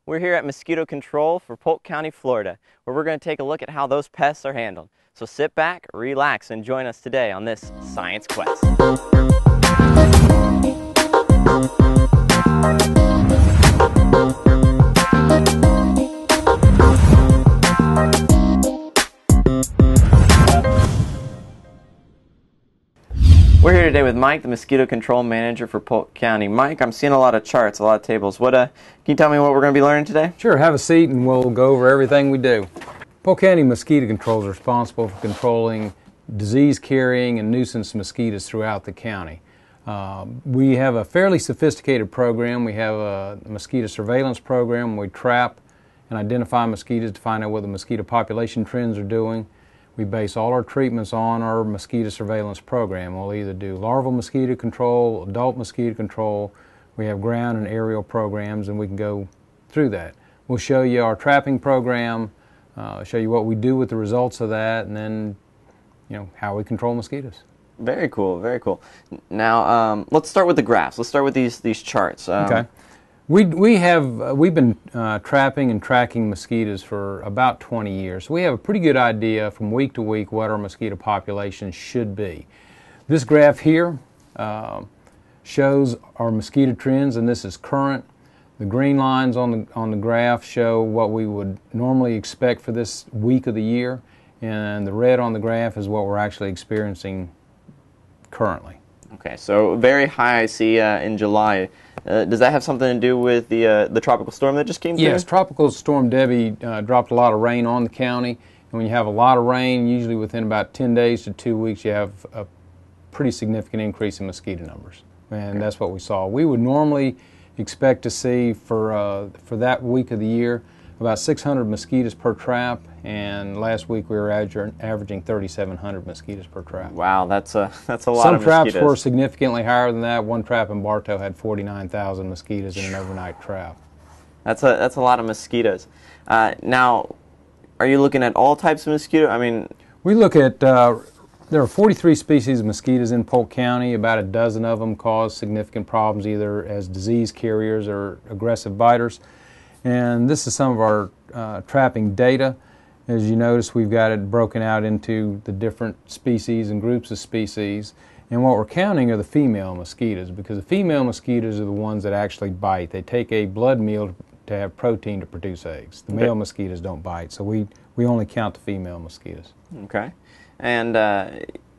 We're here at Mosquito Control for Polk County, Florida, where we're going to take a look at how those pests are handled. So sit back, relax, and join us today on this science quest. We're here today with Mike, the Mosquito Control Manager for Polk County. Mike, I'm seeing a lot of charts, a lot of tables. Can you tell me what we're going to be learning today? Sure, have a seat and we'll go over everything we do. Polk County Mosquito Control is responsible for controlling disease-carrying and nuisance mosquitoes throughout the county. We have a fairly sophisticated program. We have a mosquito surveillance program. We trap and identify mosquitoes to find out what the mosquito population trends are doing. We base all our treatments on our mosquito surveillance program. We'll either do larval mosquito control, adult mosquito control. We have ground and aerial programs, and we can go through that. We'll show you our trapping program, show you what we do with the results of that, and then how we control mosquitoes. Very cool, very cool. Now, let's start with the graphs. Let's start with these charts. Okay. We've been trapping and tracking mosquitoes for about 20 years. So we have a pretty good idea from week to week what our mosquito population should be. This graph here shows our mosquito trends, and this is current. The green lines on the graph show what we would normally expect for this week of the year, and the red on the graph is what we're actually experiencing currently. Okay, so very high I see in July. Does that have something to do with the tropical storm that just came through? Yes, Tropical Storm Debbie dropped a lot of rain on the county, and when you have a lot of rain, usually within about 10 days to 2 weeks, you have a pretty significant increase in mosquito numbers, and that's what we saw. We would normally expect to see for that week of the year about 600 mosquitoes per trap, and last week we were averaging 3,700 mosquitoes per trap. Wow, that's a lot of mosquitoes. Some traps were significantly higher than that. One trap in Bartow had 49,000 mosquitoes in an overnight trap. That's a lot of mosquitoes. Now, are you looking at all types of mosquito? I mean, we look at there are 43 species of mosquitoes in Polk County. About a dozen of them cause significant problems either as disease carriers or aggressive biters. And this is some of our trapping data. As you notice, we've got it broken out into the different species and groups of species. And what we're counting are the female mosquitoes, because the female mosquitoes are the ones that actually bite. They take a blood meal to have protein to produce eggs. The male mosquitoes don't bite, so we only count the female mosquitoes. Okay. And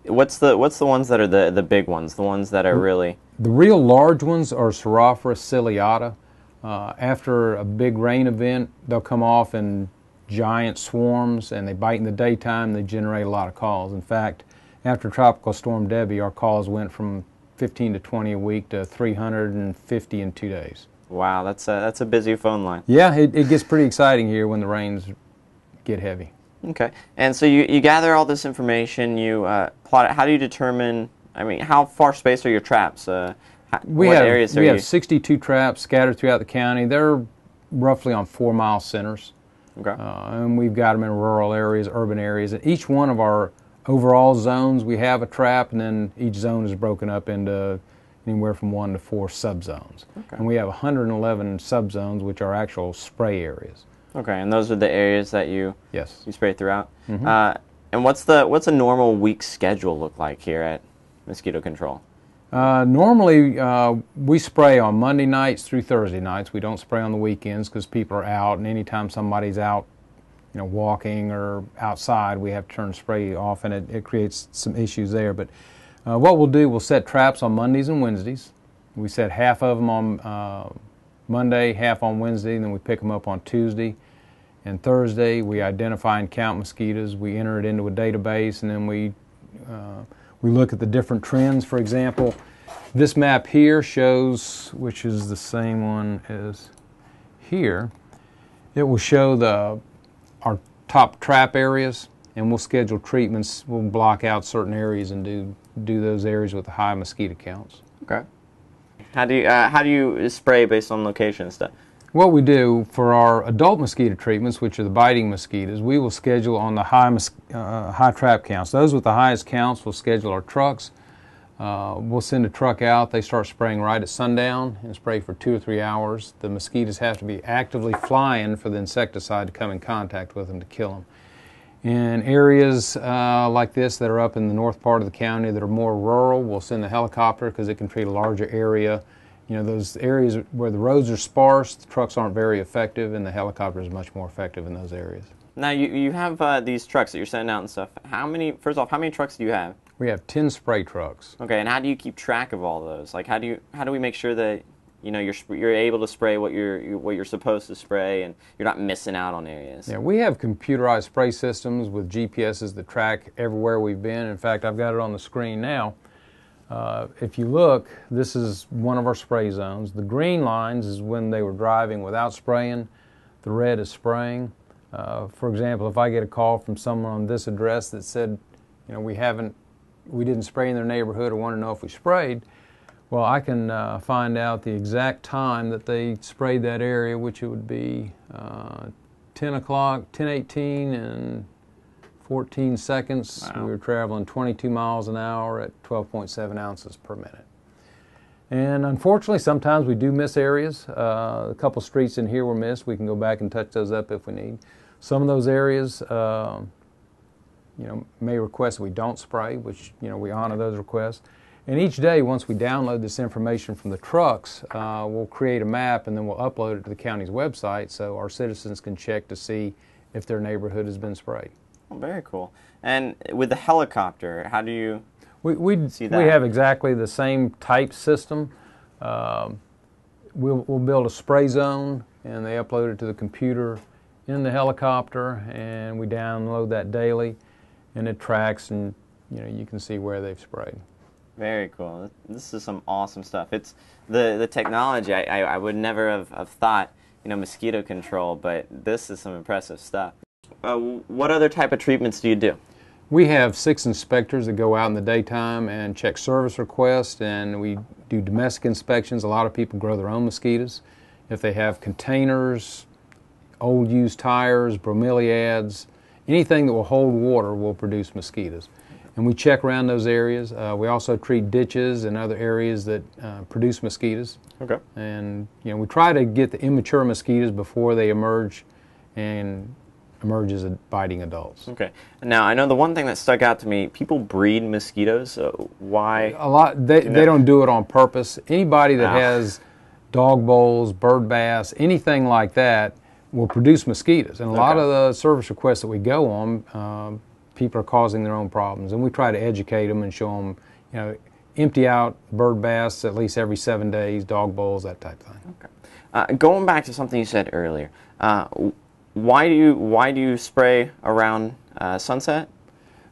what's the ones that are the big ones, the ones that are really... The real large ones are Pseudophora ciliata. After a big rain event, they'll come off in giant swarms, and they bite in the daytime. They generate a lot of calls. In fact, after Tropical Storm Debbie, our calls went from 15 to 20 a week to 350 in 2 days. Wow, that's a busy phone line. Yeah, it gets pretty exciting here when the rains get heavy. Okay, and so you gather all this information, you plot it. How do you determine, I mean, how far spaced are your traps? We have 62 traps scattered throughout the county. They're roughly on 4-mile centers. Okay. And we've got them in rural areas, urban areas. And each one of our overall zones, we have a trap, and then each zone is broken up into anywhere from 1 to 4 subzones. Okay. And we have 111 subzones, which are actual spray areas. Okay, and those are the areas that you spray throughout. Mm-hmm. And what's a normal week schedule look like here at Mosquito Control? Normally, we spray on Monday nights through Thursday nights. We don't spray on the weekends because people are out, and anytime somebody's out, walking or outside, we have to turn the spray off, and it creates some issues there. But what we'll do, we'll set traps on Mondays and Wednesdays. We set half of them on Monday, half on Wednesday, and then we pick them up on Tuesday and Thursday. We identify and count mosquitoes. We enter it into a database, and then we look at the different trends. For example, this map here shows, which is the same one as here, it will show our top trap areas, and we'll schedule treatments. We'll block out certain areas and do those areas with the high mosquito counts. Okay. How do you spray based on location and stuff? What we do for our adult mosquito treatments, which are the biting mosquitoes, we will schedule on the high trap counts. Those with the highest counts will schedule our trucks. We'll send a truck out. They start spraying right at sundown and spray for 2 or 3 hours. The mosquitoes have to be actively flying for the insecticide to come in contact with them to kill them. In areas like this that are up in the north part of the county that are more rural, we'll send a helicopter because it can treat a larger area. You know, those areas where the roads are sparse, the trucks aren't very effective, and the helicopter is much more effective in those areas. Now you have these trucks that you're sending out and stuff. First off, how many trucks do you have? We have 10 spray trucks. Okay, and how do you keep track of all those? Like, how do we make sure that you're able to spray what you're supposed to spray, and you're not missing out on areas? Yeah, we have computerized spray systems with GPSs that track everywhere we've been. In fact, I've got it on the screen now. If you look, this is one of our spray zones. The green lines is when they were driving without spraying. The red is spraying. For example, if I get a call from someone on this address that said, you know, we didn't spray in their neighborhood or want to know if we sprayed, well, I can find out the exact time that they sprayed that area, which it would be 10 o'clock, 10:18 and 14 seconds. Wow. We were traveling 22 miles an hour at 12.7 ounces per minute. And unfortunately, sometimes we do miss areas. A couple streets in here were missed. We can go back and touch those up if we need. Some of those areas, may request that we don't spray, which, we honor those requests. And each day, once we download this information from the trucks, we'll create a map and then we'll upload it to the county's website so our citizens can check to see if their neighborhood has been sprayed. Oh, very cool. And with the helicopter, how do you see that? We have exactly the same type system. We'll build a spray zone, and they upload it to the computer in the helicopter, and we download that daily, and it tracks, and you can see where they've sprayed. Very cool. This is some awesome stuff. It's the technology. I would never have thought, mosquito control, but this is some impressive stuff. What other type of treatments do you do? We have 6 inspectors that go out in the daytime and check service requests, and we do domestic inspections. A lot of people grow their own mosquitoes. If they have containers, old used tires, bromeliads, anything that will hold water will produce mosquitoes. And we check around those areas. We also treat ditches and other areas that produce mosquitoes. Okay. And we try to get the immature mosquitoes before they emerge as biting adults. Okay. Now, I know the one thing that stuck out to me, people breed mosquitoes. Why? A lot. They don't do it on purpose. Anybody that has dog bowls, bird baths, anything like that will produce mosquitoes. And a lot of the service requests that we go on, people are causing their own problems. And we try to educate them and show them, empty out bird baths at least every 7 days, dog bowls, that type of thing. Okay. Going back to something you said earlier, why do you spray around sunset?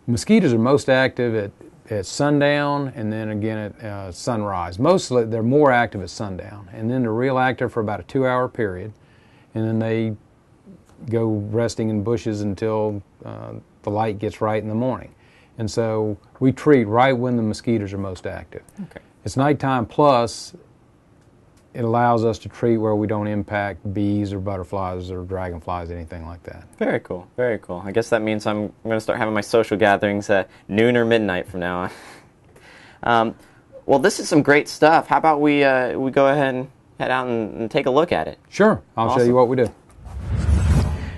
Mosquitoes are most active at sundown and then again at sunrise. Mostly they're more active at sundown, and then they're real active for about a 2-hour period, and then they go resting in bushes until the light gets right in the morning. And so we treat right when the mosquitoes are most active. Okay. It's nighttime, plus it allows us to treat where we don't impact bees or butterflies or dragonflies, anything like that. Very cool, very cool. I guess that means I'm going to start having my social gatherings at noon or midnight from now on. Well, this is some great stuff. How about we go ahead and head out and take a look at it? Sure, I'll show you what we do.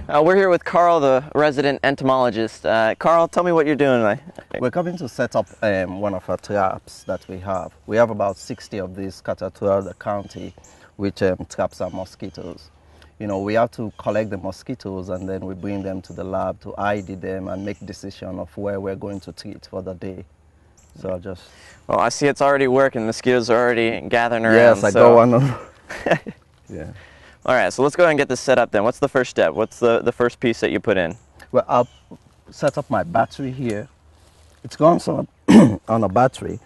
We're here with Carl, the resident entomologist. Carl, tell me what you're doing. We're coming to set up one of our traps that we have. We have about 60 of these scattered throughout the county, which traps our mosquitoes. We have to collect the mosquitoes and then we bring them to the lab to ID them and make decision of where we're going to treat for the day. So Well, I see it's already working. Mosquitoes are already gathering around. Yes, I don't want to. Yeah. All right, so let's go ahead and get this set up then. What's the first step? What's the first piece that you put in? Well, I'll set up my battery here. It's going on on a battery.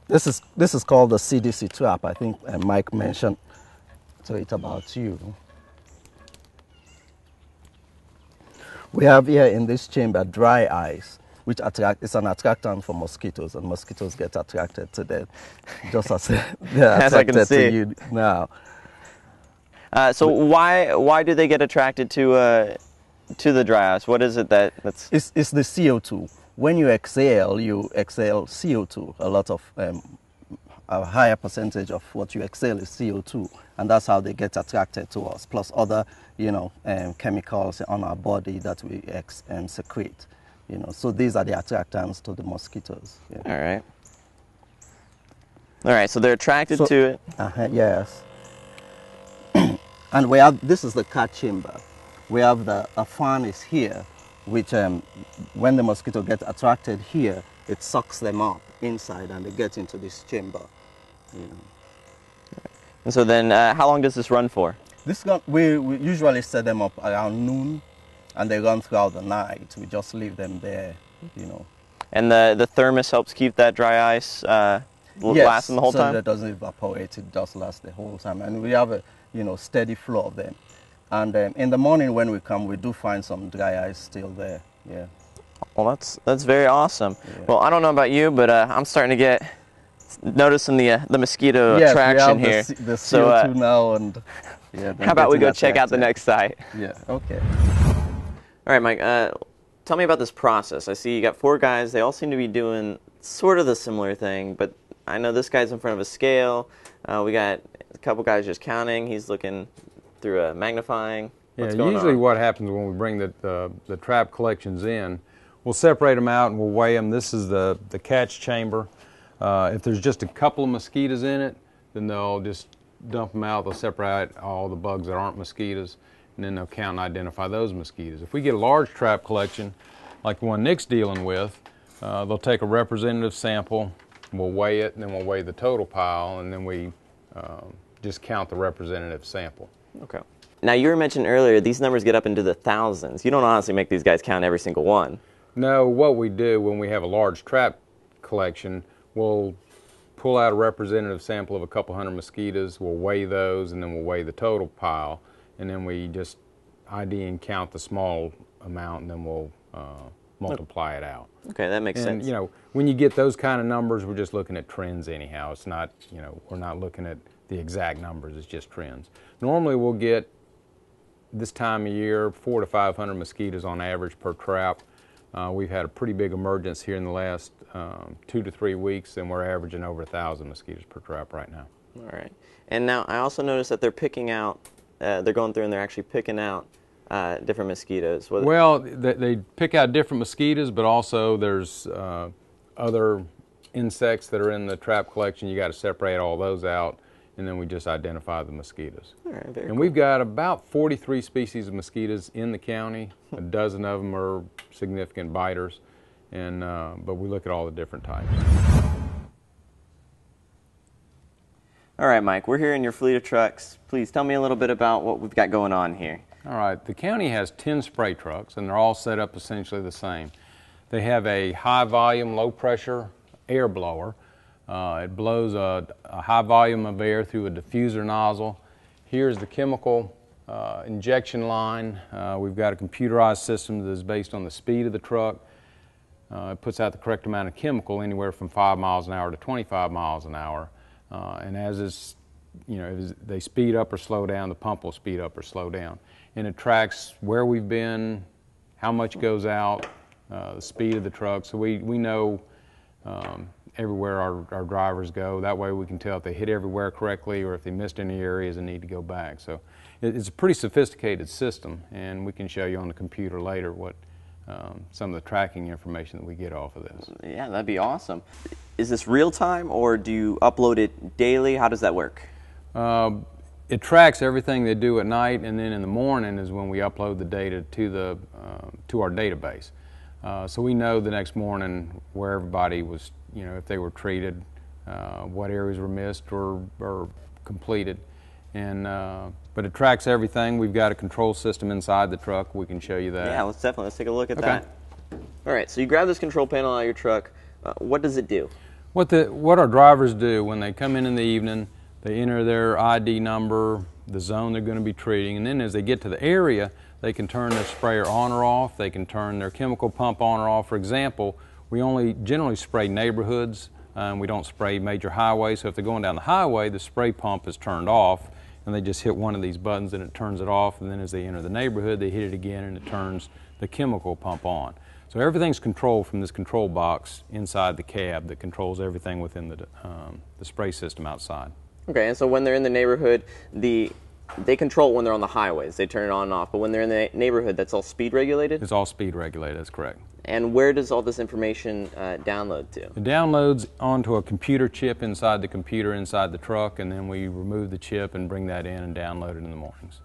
This is called the CDC Trap. I think Mike mentioned to it about you. We have here in this chamber dry ice, which it's an attractant for mosquitoes, and mosquitoes get attracted to them, just as they're attracted to you now. So why do they get attracted to the dry ice? What is it that's... It's the CO2. when you exhale CO2. A higher percentage of what you exhale is CO2, and that's how they get attracted to us, plus other, chemicals on our body that we secrete. So these are the attractants to the mosquitoes. Yeah. All right, so they're attracted to it. Yes. And this is the cat chamber. We have a furnace here, which when the mosquito gets attracted here, it sucks them up inside and they get into this chamber. And so then how long does this run for? We usually set them up around noon, and they run throughout the night. We just leave them there, And the thermos helps keep that dry ice lasting the whole time? Yes, so that doesn't evaporate, it just lasts the whole time. And we have a steady flow of them. And in the morning when we come, we do find some dry ice still there. Yeah. Well, that's very awesome. Yeah. Well, I don't know about you, but I'm starting to get noticing the mosquito attraction here. The CO2 now, and how about we go check out the next site? Yeah. Okay. All right, Mike. Tell me about this process. I see you got 4 guys. They all seem to be doing sort of the similar thing, but I know this guy's in front of a scale. We got a couple guys just counting. He's looking through a magnifying. What's going usually on? What happens when we bring the trap collections in, we'll separate them out and we'll weigh them. This is the catch chamber. If there's just a couple of mosquitoes in it, then they'll just dump them out. They'll separate all the bugs that aren't mosquitoes, and then they'll count and identify those mosquitoes. If we get a large trap collection, like the one Nick's dealing with, they'll take a representative sample, we'll weigh it, and then we'll weigh the total pile, and then we just count the representative sample. Okay. Now, you were mentioning earlier, these numbers get up into the thousands. You don't honestly make these guys count every single one. No, what we do when we have a large trap collection, we'll pull out a representative sample of a couple hundred mosquitoes, we'll weigh those, and then we'll weigh the total pile, and then we just ID and count the small amount, and then we'll multiply it out. Okay, that makes sense. When you get those kind of numbers, we're just looking at trends anyhow. It's not, we're not looking at the exact numbers, it's just trends. Normally we'll get, this time of year, 400 to 500 mosquitoes on average per trap. We've had a pretty big emergence here in the last 2 to 3 weeks, and we're averaging over 1,000 mosquitoes per trap right now. All right. And now I also noticed that they're picking out, they're going through and they're actually picking out different mosquitoes. Well, they pick out different mosquitoes, but also there's other insects that are in the trap collection. You got to separate all those out, and then we just identify the mosquitoes. All right, very and cool. We've got about 43 species of mosquitoes in the county. A dozen of them are significant biters, and but we look at all the different types. All right, Mike, we're here in your fleet of trucks. Please tell me a little bit about what we've got going on here. All right, the county has 10 spray trucks, and they're all set up essentially the same. They have a high volume, low pressure air blower. It blows a high volume of air through a diffuser nozzle. Here's the chemical injection line. We've got a computerized system that is based on the speed of the truck. It puts out the correct amount of chemical, anywhere from 5 miles an hour to 25 miles an hour. And as they speed up or slow down, the pump will speed up or slow down. And it tracks where we've been, how much goes out, the speed of the truck. So we know everywhere our drivers go. That way we can tell if they hit everywhere correctly or if they missed any areas and need to go back. So it's a pretty sophisticated system, and we can show you on the computer later what some of the tracking information that we get off of this. Yeah, that'd be awesome. Is this real time, or do you upload it daily? How does that work? It tracks everything they do at night, and then in the morning is when we upload the data to our database. So we know the next morning where everybody was, if they were treated, what areas were missed or completed. And but it tracks everything. We've got a control system inside the truck. We can show you that. Yeah, let's take a look at that. All right, so you grab this control panel out of your truck. What does it do? What our drivers do when they come in the evening, they enter their ID number, the zone they're going to be treating, and then as they get to the area, they can turn their sprayer on or off. They can turn their chemical pump on or off. For example, we only generally spray neighborhoods. We don't spray major highways. So if they're going down the highway, the spray pump is turned off, and they just hit one of these buttons and it turns it off. And then as they enter the neighborhood, they hit it again and it turns the chemical pump on. So everything's controlled from this control box inside the cab that controls everything within the spray system outside. Okay, and so when they're in the neighborhood, they control it when they're on the highways. They turn it on and off. But when they're in the neighborhood, that's all speed regulated? It's all speed regulated, that's correct. And where does all this information download to? It downloads onto a computer chip inside the computer inside the truck, and then we remove the chip and bring that in and download it in the mornings.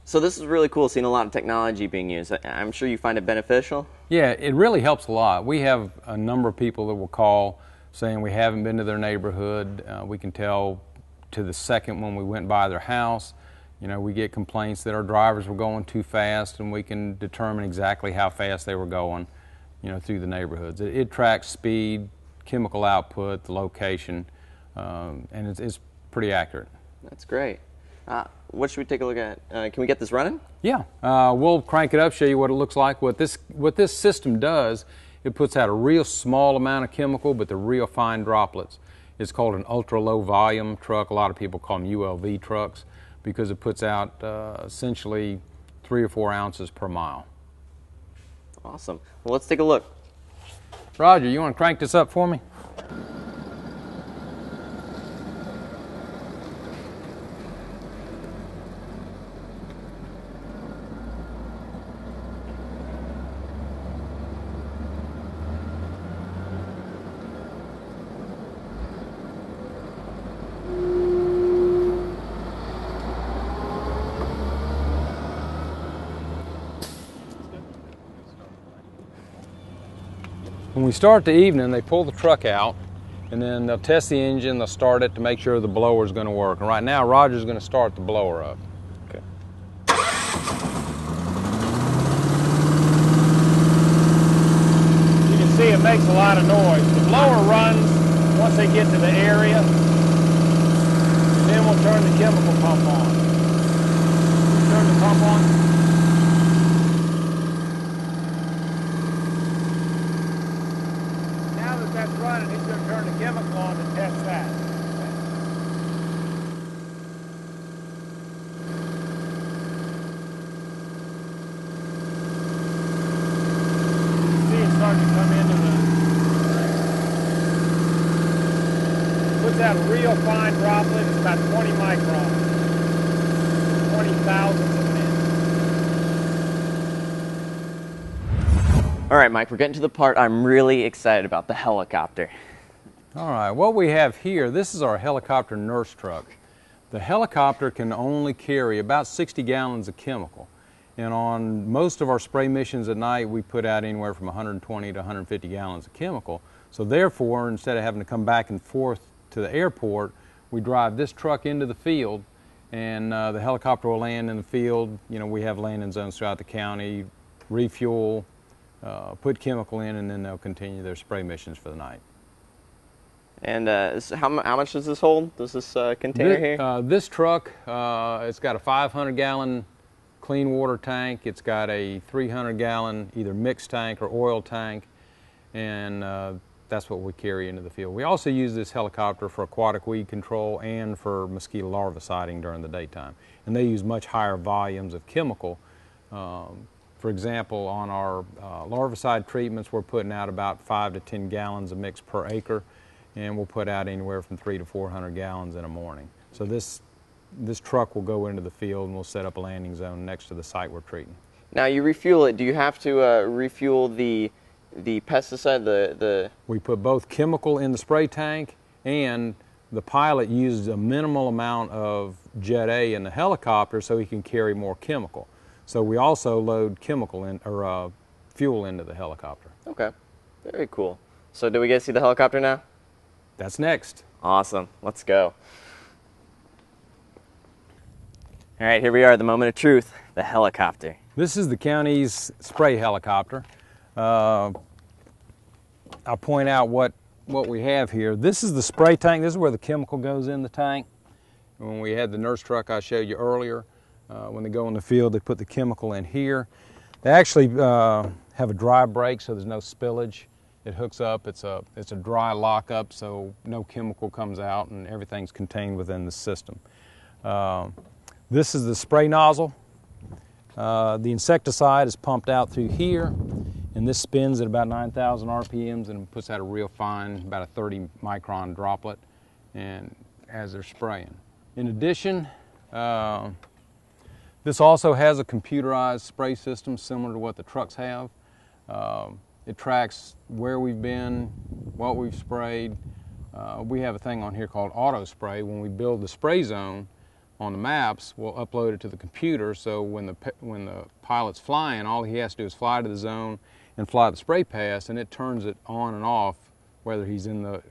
So this is really cool, seeing a lot of technology being used. I'm sure you find it beneficial? Yeah, it really helps a lot. We have a number of people that will call saying we haven't been to their neighborhood. We can tell to the second when we went by their house. You know, we get complaints that our drivers were going too fast, and we can determine exactly how fast they were going, you know, through the neighborhoods. It tracks speed, chemical output, the location, and it's pretty accurate. That's great. What should we take a look at? Can we get this running? Yeah, we'll crank it up, show you what it looks like. What this system does, it puts out a real small amount of chemical, but the real fine droplets. It's called an ultra low volume truck. A lot of people call them ULV trucks, because it puts out essentially 3 or 4 ounces per mile. Awesome. Well, let's take a look. Roger, you want to crank this up for me? When we start the evening, they pull the truck out, and then they'll test the engine, they'll start it to make sure the blower is going to work. And right now, Roger's going to start the blower up. Okay. You can see it makes a lot of noise. The blower runs once they get to the area, and then we'll turn the chemical pump on. Turn the pump on. That's running, he's going to turn the chemical on to test that. See it starting to come into the... Puts out a real fine droplet. It's about 20 microns. 20 thousandths of an inch. All right, Mike, we're getting to the part I'm really excited about, the helicopter. All right, what we have here, this is our helicopter nurse truck. The helicopter can only carry about 60 gallons of chemical. And on most of our spray missions at night, we put out anywhere from 120 to 150 gallons of chemical. So therefore, instead of having to come back and forth to the airport, we drive this truck into the field, and the helicopter will land in the field. You know, we have landing zones throughout the county, refuel, put chemical in, and then they'll continue their spray missions for the night. And how much does this hold? Does this container here? This truck, it's got a 500-gallon clean water tank. It's got a 300-gallon either mixed tank or oil tank, and that's what we carry into the field. We also use this helicopter for aquatic weed control and for mosquito larviciding during the daytime. And they use much higher volumes of chemical. For example, on our larvicide treatments, we're putting out about 5 to 10 gallons of mix per acre, and we'll put out anywhere from 300 to 400 gallons in a morning. So this truck will go into the field, and we'll set up a landing zone next to the site we're treating. Now, you refuel it. Do you have to refuel the pesticide? We put both chemical in the spray tank, and the pilot uses a minimal amount of Jet A in the helicopter so he can carry more chemical. So we also load chemical in, or fuel into the helicopter. Okay, very cool. So do we get to see the helicopter now? That's next. Awesome, let's go. All right, here we are, the moment of truth, the helicopter. This is the county's spray helicopter. I'll point out what we have here. This is the spray tank. This is where the chemical goes in the tank. When we had the nurse truck I showed you earlier, when they go in the field, they put the chemical in here. They actually have a dry break, so there's no spillage. It hooks up. It's a dry lockup, so no chemical comes out, and everything's contained within the system. This is the spray nozzle. The insecticide is pumped out through here, And this spins at about 9,000 RPMs and puts out a real fine, about a 30 micron droplet, and as they're spraying. In addition, this also has a computerized spray system similar to what the trucks have. It tracks where we've been, what we've sprayed. We have a thing on here called auto spray. When we build the spray zone on the maps, we'll upload it to the computer, so when the pilot's flying, all he has to do is fly to the zone and fly the spray pass, and it turns it on and off. Whether he's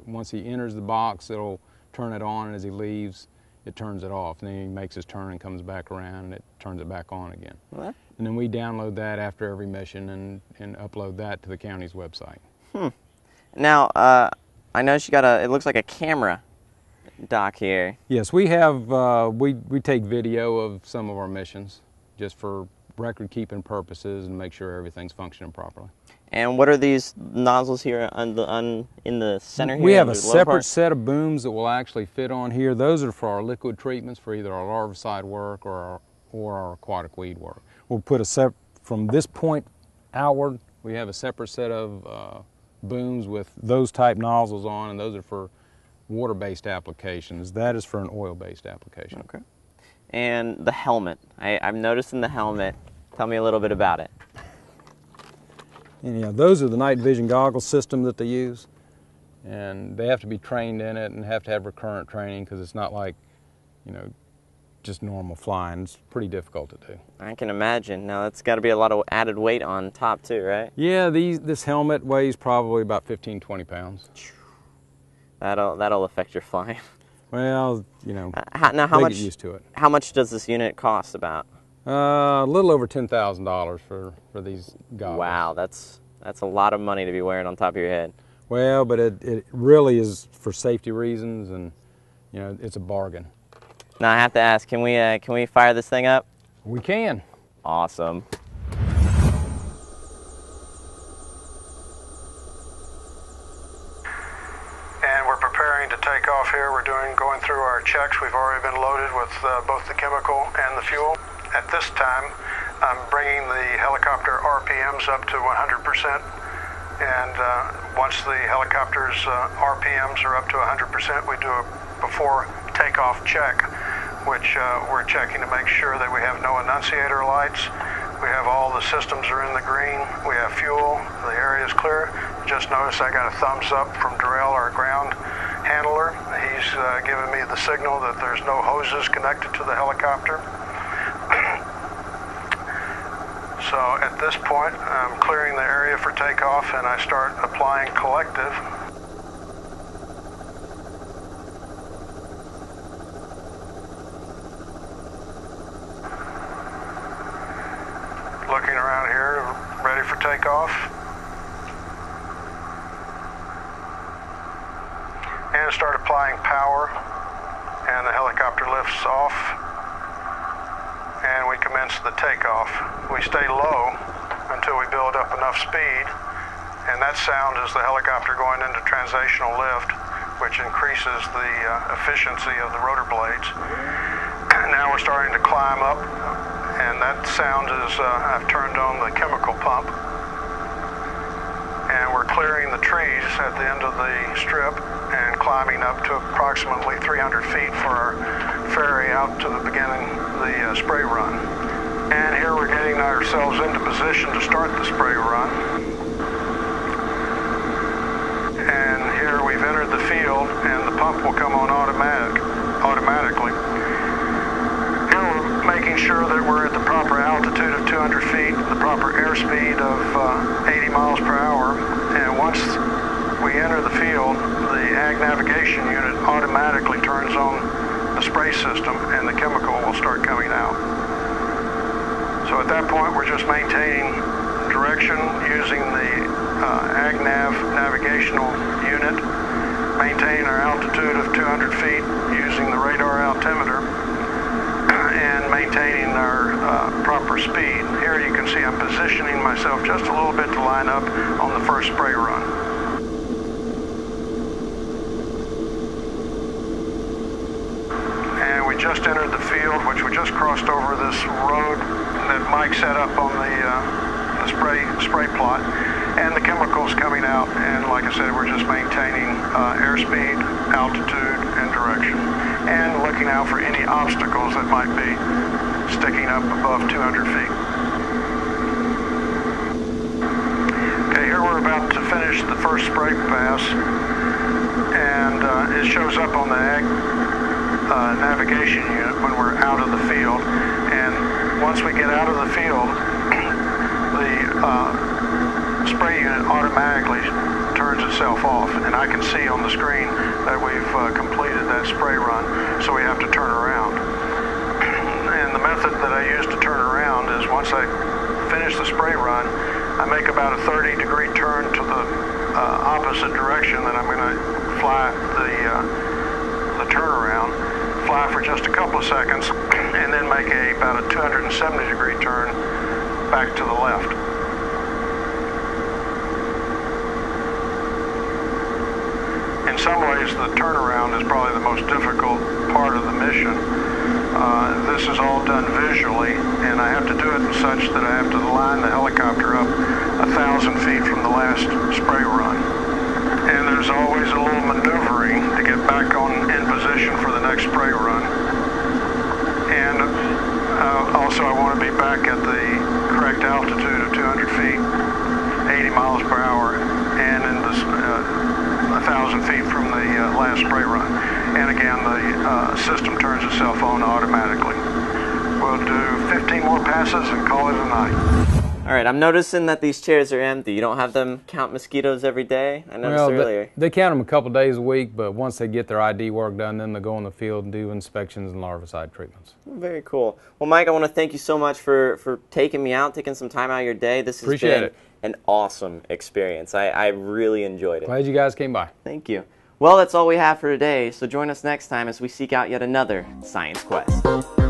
once he enters the box, it'll turn it on, and as he leaves, it turns it off. And then he makes his turn and comes back around, and it turns it back on again. What? And then we download that after every mission and upload that to the county's website. Now, I noticed you got it looks like a camera dock here. Yes, we have, we take video of some of our missions just for record keeping purposes and make sure everything's functioning properly. And what are these nozzles here in the center here? We have a separate set of booms that will actually fit on here. Those are for our liquid treatments for either our larvicide work or our aquatic weed work. We'll put from this point outward, we have a separate set of booms with those type nozzles on, and those are for water-based applications. That is for an oil-based application. Okay. And the helmet. I'm noticing the helmet. Tell me a little bit about it. And those are the night vision goggles system that they use, and they have to be trained in it and have to have recurrent training because it's not like, just normal flying. It's pretty difficult to do. I can imagine. Now that's got to be a lot of added weight on top too, right? Yeah, this helmet weighs probably about 15-20 pounds. That'll affect your flying. Well, now how much? Get used to it. How much does this unit cost about? A little over $10,000 for these goggles. Wow, that's a lot of money to be wearing on top of your head. Well, but it really is for safety reasons, and it's a bargain. Now I have to ask, can we fire this thing up? We can. Awesome. And we're preparing to take off here. We're going through our checks. We've already been loaded with both the chemical and the fuel. At this time, I'm bringing the helicopter RPMs up to 100%. And once the helicopter's RPMs are up to 100%, we do a before takeoff check, which we're checking to make sure that we have no annunciator lights. We have all the systems are in the green. We have fuel. The area is clear. Just noticed I got a thumbs up from Darrell, our ground handler. He's given me the signal that there's no hoses connected to the helicopter. So at this point, I'm clearing the area for takeoff, and I start applying collective. Looking around here, ready for takeoff. And start applying power, and the helicopter lifts off, and we commence the takeoff. We stay low until we build up enough speed, and that sound is the helicopter going into translational lift, which increases the efficiency of the rotor blades. Now we're starting to climb up, and that sound is, I've turned on the chemical pump, and we're clearing the trees at the end of the strip and climbing up to approximately 300 feet for our ferry out to the beginning of the spray run. And here we're getting ourselves into position to start the spray run. And here we've entered the field, and the pump will come on automatically. Here we're making sure that we're at the proper altitude of 200 feet, the proper airspeed of 80 miles per hour. And once we enter the field, the ag navigation unit automatically turns on the spray system, and the chemical will start coming out. So at that point, we're just maintaining direction using the AgNav navigational unit, maintaining our altitude of 200 feet using the radar altimeter, and maintaining our proper speed. Here you can see I'm positioning myself just a little bit to line up on the first spray run. And we just entered the field, which we just crossed over this road that Mike set up on the spray plot. and the chemicals coming out. And like I said, we're just maintaining airspeed, altitude, and direction, and looking out for any obstacles that might be sticking up above 200 feet. Okay, here we're about to finish the first spray pass, and it shows up on the navigation unit when we're out of the field. And once we get out of the field, the spray unit automatically turns itself off, and I can see on the screen that we've completed that spray run, so we have to turn around. And the method that I use to turn around is once I finish the spray run, I make about a 30-degree turn to the opposite direction that I'm going to fly the turnaround, fly for just a couple of seconds, and then make about a 270-degree turn back to the left. In some ways, the turnaround is probably the most difficult part of the mission. This is all done visually, and I have to do it in such that I have to line the helicopter up 1,000 feet from the last spray run. And there's always a little maneuvering to get back in position for the next spray run. And also I want to be back at the correct altitude of 200 feet, 80 miles per hour, and in this 1,000 feet from the last spray run. And again, the system turns itself on automatically. We'll do 15 more passes and call it a night. All right, I'm noticing that these chairs are empty. You don't have them count mosquitoes every day? I noticed earlier. They count them a couple days a week, but once they get their ID work done, then they go in the field and do inspections and larvicide treatments. Very cool. Well, Mike, I want to thank you so much for taking me out, taking some time out of your day. This has been an awesome experience. I really enjoyed it. Glad you guys came by. Thank you. Well, that's all we have for today, so join us next time as we seek out yet another science quest.